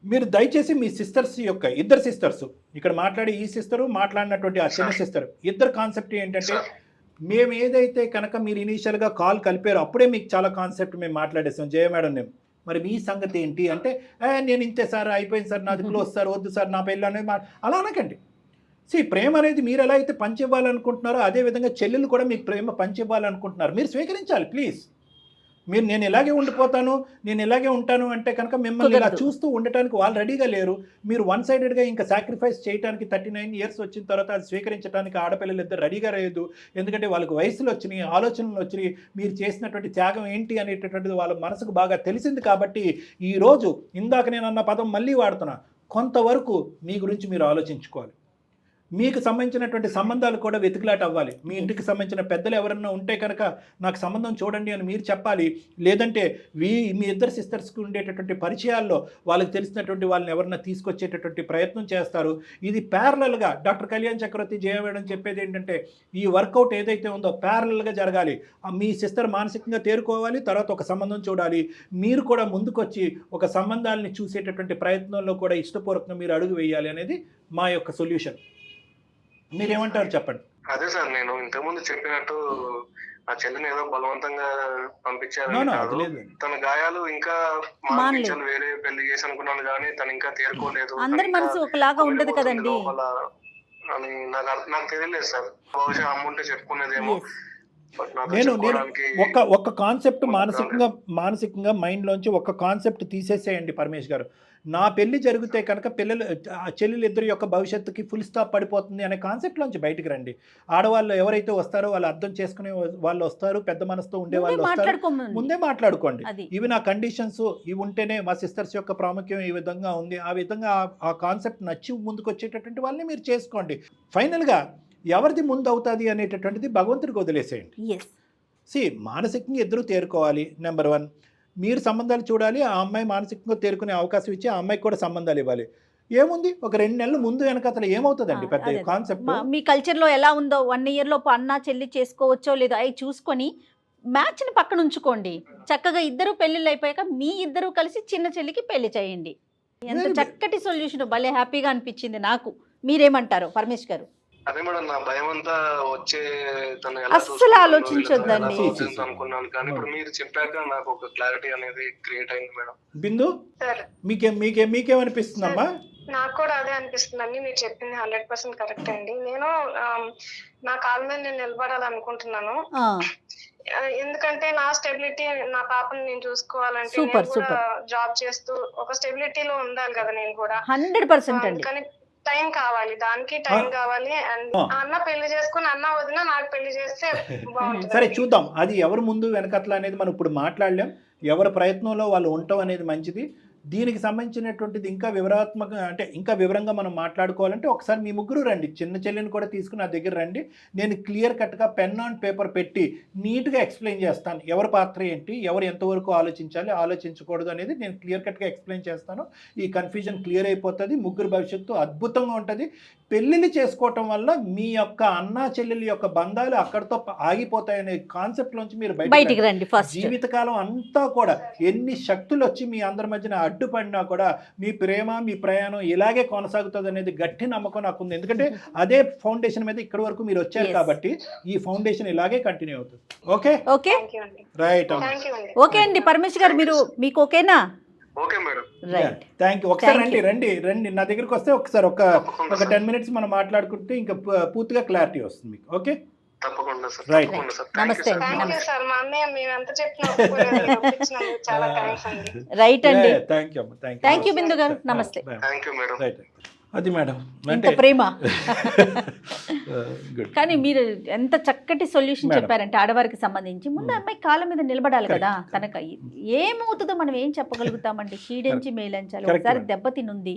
మీరు దయచేసి మీ సిస్టర్స్ యొక్క ఇద్దరు సిస్టర్స్ ఇక్కడ మాట్లాడే ఈ సిస్టరు, మాట్లాడినటువంటి ఆ చిన్న సిస్టర్, ఇద్దరు కాన్సెప్ట్ ఏంటంటే, మేము ఏదైతే కనుక మీరు ఇనీషియల్గా కాల్ కలిపారో అప్పుడే మీకు చాలా కాన్సెప్ట్ మేము మాట్లాడేస్తాం జయ మేడం. నేను మరి మీ సంగతి ఏంటి అంటే, నేను ఇంతే సార్, అయిపోయింది సార్, నాది క్లోజ్ సార్, వద్దు సార్ నా పెళ్ళి అనేది అలా అనకండి. ప్రేమ అనేది మీరు ఎలా అయితే పంచివ్వాలనుకుంటున్నారో అదేవిధంగా చెల్లెలు కూడా మీకు ప్రేమ పంచివ్వాలనుకుంటున్నారు. మీరు స్వీకరించాలి ప్లీజ్. మీరు నేను ఇలాగే ఉండిపోతాను, నేను ఇలాగే ఉంటాను అంటే కనుక మిమ్మల్ని ఇలా చూస్తూ ఉండటానికి వాళ్ళు రెడీగా లేరు. మీరు వన్ సైడెడ్గా ఇంకా సాక్రిఫైస్ చేయడానికి 39 ఇయర్స్ వచ్చిన తర్వాత అది స్వీకరించడానికి ఆడపిల్లలు ఇద్దరు రెడీగా లేదు. ఎందుకంటే వాళ్ళకి వయసులు వచ్చినాయి, ఆలోచనలు వచ్చినాయి, మీరు చేసినటువంటి త్యాగం ఏంటి అనేటటువంటిది వాళ్ళ మనసుకు బాగా తెలిసింది. కాబట్టి ఈరోజు ఇందాక నేను అన్న పదం మళ్ళీ వాడుతున్నా, కొంతవరకు మీ గురించి మీరు ఆలోచించుకోవాలి. మీకు సంబంధించినటువంటి సంబంధాలు కూడా వెతుకులాట అవ్వాలి. మీ ఇంటికి సంబంధించిన పెద్దలు ఎవరన్నా ఉంటే కనుక నాకు సంబంధం చూడండి అని మీరు చెప్పాలి. లేదంటే మీ ఇద్దరు సిస్టర్స్కి ఉండేటటువంటి పరిచయాల్లో వాళ్ళకి తెలిసినటువంటి వాళ్ళని ఎవరన్నా తీసుకొచ్చేటటువంటి ప్రయత్నం చేస్తారు. ఇది ప్యారలల్గా డాక్టర్ కళ్యాణ్ చక్రవర్తి జయవేయడం చెప్పేది ఏంటంటే, ఈ వర్కౌట్ ఏదైతే ఉందో ప్యారలల్గా జరగాలి. మీ సిస్టర్ మానసికంగా తేరుకోవాలి, తర్వాత ఒక సంబంధం చూడాలి, మీరు కూడా ముందుకొచ్చి ఒక సంబంధాలని చూసేటటువంటి ప్రయత్నంలో కూడా ఇష్టపూర్వకంగా మీరు అడుగు వేయాలి అనేది మా యొక్క సొల్యూషన్. మీరేమంటారు చెప్పండి. అదే సార్, నేను ఇంతకుముందు చెప్పినట్టు ఆ చెల్లిని ఏదో బలవంతంగా పంపించారు. తన గాయాలు ఇంకా వేరే పెళ్లి చేసి అనుకున్నాను కానీ తను ఇంకా తేరుకోలేదు. అందరి మనసు ఒకలాగా ఉండదు కదండి అని నాకు తెలియలేదు సార్. బహుశా అమ్ముంటే చెప్పుకునేదేమో. నేను ఒక కాన్సెప్ట్ మానసికంగా మైండ్లోంచి ఒక కాన్సెప్ట్ తీసేసేయండి పరమేష్ గారు. నా పెళ్లి జరిగితే కనుక చెల్లెలు ఇద్దరు యొక్క భవిష్యత్తుకి ఫుల్ స్టాప్ పడిపోతుంది అనే కాన్సెప్ట్లోంచి బయటకు రండి. ఆడవాళ్ళు ఎవరైతే వస్తారో వాళ్ళు అర్థం చేసుకునే వాళ్ళు వస్తారు, పెద్ద మనసుతో ఉండే వాళ్ళు వస్తారు. ముందే మాట్లాడుకోండి, ఇవి నా కండిషన్స్, ఇవి ఉంటేనే మా సిస్టర్స్ యొక్క ప్రాముఖ్యం ఈ విధంగా ఉంది, ఆ విధంగా ఆ కాన్సెప్ట్ నచ్చి ముందుకు వచ్చేటటువంటి వాళ్ళని మీరు చేసుకోండి. ఫైనల్గా ఎవరిది ముందు అవుతుంది అనేటటువంటిది భగవంతుడికి వదిలేసేయండి. మానసికంగా ఇద్దరు తేరుకోవాలి. నెంబర్ 1, మీరు సంబంధాలు చూడాలి, ఆ అమ్మాయి మానసికంగా తేరుకునే అవకాశం ఇచ్చి ఆ అమ్మాయికి కూడా సంబంధాలు ఇవ్వాలి. ఏముంది, ఒక 2 నెలలు ముందు వెనక అసలు ఏమవుతుందండి పెద్ద కాన్సెప్ట్. మీ కల్చర్లో ఎలా ఉందో 1 ఇయర్లోపు అన్న చెల్లి చేసుకోవచ్చో లేదో అవి చూసుకొని మ్యాచ్ని పక్కన ఉంచుకోండి. చక్కగా ఇద్దరు పెళ్ళిళ్ళు అయిపోయాక మీ ఇద్దరు కలిసి చిన్న చెల్లికి పెళ్లి చేయండి. ఎంత చక్కటి సొల్యూషన్, భలే హ్యాపీగా అనిపించింది నాకు. మీరేమంటారు పరమేష్ గారు? అదే మేడం, నా భయం అంతా వచ్చే తను అస్సలు ఆలోచించొద్దండి అనుకున్నాను, కానీ ఇప్పుడు మీరు చెప్పాక నాకు ఒక క్లారిటీ అనేది క్రియేట్ అయింది మేడం. బిందు, మీకేమనిపిస్తుందమ్మా? నాకు కూడా అదే అనిపిస్తుందండి, మీరు చెప్పింది 100% కరెక్ట్ అండి. నేను నా కాళ్ళ మీద నేను నిలబడాలనుకుంటున్నాను. ఎందుకంటే నా స్టెబిలిటీ, నా పాపని నేను చూసుకోవాలంటే నేను కూడా జాబ్ చేస్తూ ఒక స్టెబిలిటీలో ఉండాలి కదా నేను కూడా. 100% అండి. కానీ టైం కావాలి, దానికి టైం కావాలి. అండ్ అన్న పెళ్లి చేసుకుని అన్న వదిన నాకు పెళ్లి చేస్తే బాగుంటుంది. సరే చూద్దాం, అది ఎవరు ముందు వెనకట్ల అనేది మనం ఇప్పుడు మాట్లాడలేం. ఎవరి ప్రయత్నంలో వాళ్ళు ఉండటం అనేది మంచిది. దీనికి సంబంధించినటువంటిది ఇంకా వివరాత్మక అంటే ఇంకా వివరంగా మనం మాట్లాడుకోవాలంటే ఒకసారి మీ ముగ్గురు రండి, చిన్న చెల్లిని కూడా తీసుకుని నా దగ్గర రండి. నేను క్లియర్ కట్గా పెన్ ఆన్ పేపర్ పెట్టి నీట్గా ఎక్స్ప్లెయిన్ చేస్తాను. ఎవరి పాత్ర ఏంటి, ఎవరు ఎంతవరకు ఆలోచించాలి, ఆలోచించకూడదు అనేది నేను క్లియర్ కట్గా ఎక్స్ప్లెయిన్ చేస్తాను. ఈ కన్ఫ్యూజన్ క్లియర్ అయిపోతుంది. ముగ్గురు భవిష్యత్తు అద్భుతంగా ఉంటుంది. పెళ్ళిళ్ళు చేసుకోవటం వల్ల మీ యొక్క అన్నా చెల్లెల యొక్క బంధాలు అక్కడితో ఆగిపోతాయనే కాన్సెప్ట్లోంచి మీరు బయటికి రండి. ఫస్ట్ జీవితకాలం అంతా కూడా ఎన్ని శక్తులు వచ్చి మీ అందరి మధ్యన అడ్డుపడినా కూడా మీ ప్రేమ, మీ ప్రయాణం ఇలాగే కొనసాగుతుంది అనేది గట్టి నమ్మకం నాకు ఉంది. ఎందుకంటే అదే ఫౌండేషన్ మీద ఇక్కడి వరకు మీరు వచ్చారు కాబట్టి ఈ ఫౌండేషన్ ఇలాగే కంటిన్యూ అవుతుంది. Okay okay right. ఓకే అండి పరమేష్ గారు, మీకు ఓకేనా? Okay madam, right. Thank you. ఒకసారి రండి నా దగ్గరికి వస్తే ఒకసారి ఒక 10 minutes మనం మాట్లాడుకుంటే ఇంకా పూర్తిగా క్లారిటీ వస్తుంది మీకు. ఓకే, తప్పకుండా సార్. రైట్, నమస్తే. సార్ మా అన్నయ్య మీరు ఎంత చెప్పినా చాలా థ్యాంక్స్ అండి. రైట్ అండి, థ్యాంక్ యూ బిందు గారు, నమస్తే. Thank you madam. రైట్, అది మేడం ఇంత ప్రేమ. గుడ్. కానీ మీరు ఎంత చక్కటి సొల్యూషన్ చెప్పారంటే ఆడవారికి సంబంధించి. ముందు అమ్మాయి కాళ్ళ మీద నిలబడాలి కదా. తనకు ఏమవుతుందో మనం ఏం చెప్పగలుగుతామండి. షీడెంచి మేలంచాలి. ఒకసారి దెబ్బతినుంది,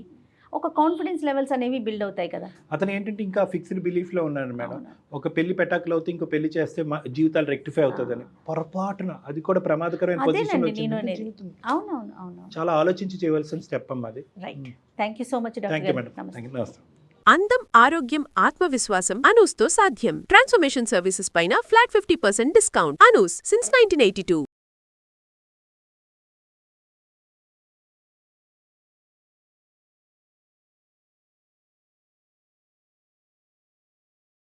ఒక కాన్ఫిడెన్స్ లెవెల్స్ అనేవి బిల్డ్ అవుతాయి కదా. అతను ఏంటంటే ఇంకా ఫిక్స్డ్ బిలీఫ్లో ఉన్నాడు మేడం. ఒక పెళ్లి పెటాకులు అవుతే ఇంకో పెళ్లి చేస్తే జీవితాలు రెక్టిఫై అవుతుందని పొరపాటున, అది కూడా ప్రమాదకరమైన పొజిషన్ వచ్చింది. అవునవును, చాలా ఆలోచించి చేయవలసిన స్టెప్ అమ్మా అది. Right. Thank you so much doctor గారు. నమస్తే. అందం, ఆరోగ్యం, ఆత్మవిశ్వాసం అనూస్తో సాధ్యం. ట్రాన్స్ఫర్మేషన్ సర్వీసెస్ పైన ఫ్లాట్ 50% డిస్కౌంట్. అనూస్ సిన్స్ 1982.